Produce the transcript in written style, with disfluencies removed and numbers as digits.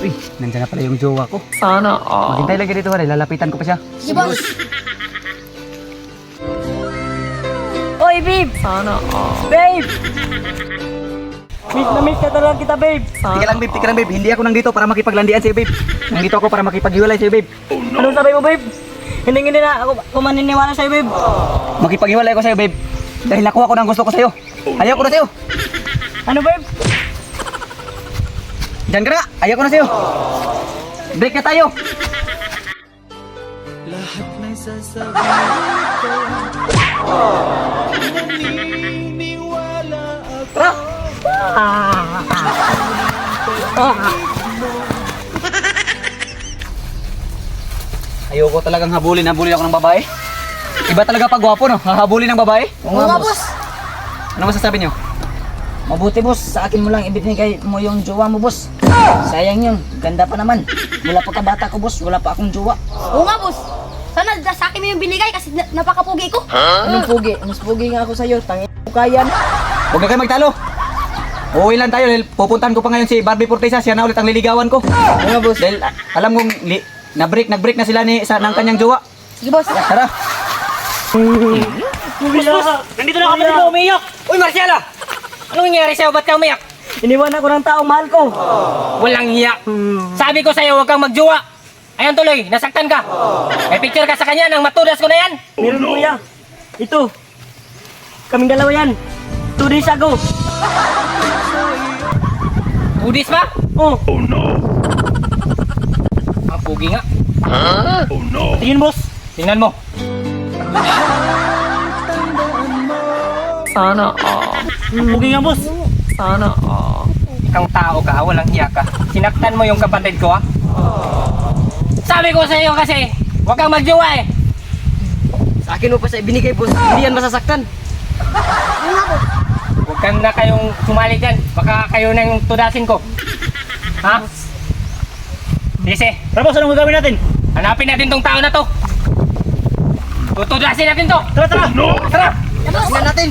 Uy, nandiyan na pala yung jowa ko. Sana all. Maghintay lagi dito, Haray. Lalapitan ko pa siya. Sige, boss. Oy, babe! Sana all. Babe! Meet na talaga kita, babe. Tika lang, babe. Hindi ako nandito para makipaglandian sa'yo, babe. Nandito ako para makipaghiwalay sa'yo, babe. Anong sabi mo, babe? Hindi na ako maniniwala sa'yo, babe. Makipaghiwalay ko sa'yo, babe. Dahil nakuha ko ng gusto ko sa'yo. Ayaw ko na sa'yo. Ano, babe? Diyan ka na nga. Ayaw ko na sa'yo. Break na tayo. Lahat may sasabihin ko naniniwala ako. Tara. Ayoko talagang habulin ako ng babae. Iba talaga pag gwapo, no? Hahabulin ng babae. Oo nga, boss. Ano masasabi niyo? Mabuti, boss. Sa akin mo lang ibinigay mo yung jowa mo, boss. Sayang yun. Ganda pa naman. Wala pa kabata ko, boss. Wala pa akong jowa. Oo nga, boss. Sana sa akin mo yung binigay kasi napakapugi ko. Anong pugi? Mas pugi nga ako sa'yo. Tangin ko kaya. Huwag na kayo magtalo. Uuwi lang tayo dahil pupuntahan ko pa ngayon si Barbie Fortesa. Siya na ulit ang liligawan ko. Oo nga, boss. Dahil alam kong nag-break na sila ng kanyang jowa. Sige, boss. Tara. Boss, nandito na kapatid mo umiyak. Uy, Marcelo! Anong nangyari sa'yo? Ba't ka umiyak? Iniwan ako ng taong mahal ko. Walang hiya. Sabi ko sa'yo, huwag kang magjowa. Ayun tuloy, nasaktan ka. May picture ka sa kanya nang matudas ko na yan. Meron, kuya. Ito. Kaming dalawa yan. 2 days ago. Budis pa? Oh, Ang pugi nga. tingin, boss. Tingnan mo. Sana all. Pugi nga, boss. Sana all. Ikang tao ka, walang hiya ka. Sinaktan mo yung kapatid ko, ha? Sabi ko sa iyo kasi, huwag kang magjowa eh. Sa akin mo pa sa ibinigay, boss. Hindi yan masasaktan. Huwag kang na kayong sumali dyan. Baka kayo na yung tudasin ko. Ha? Dise, Tara, boss. Anong gagawin natin? hanapin natin tong tao na to. Tutudasin natin to. Tara, tara. Tara! Tingnan natin.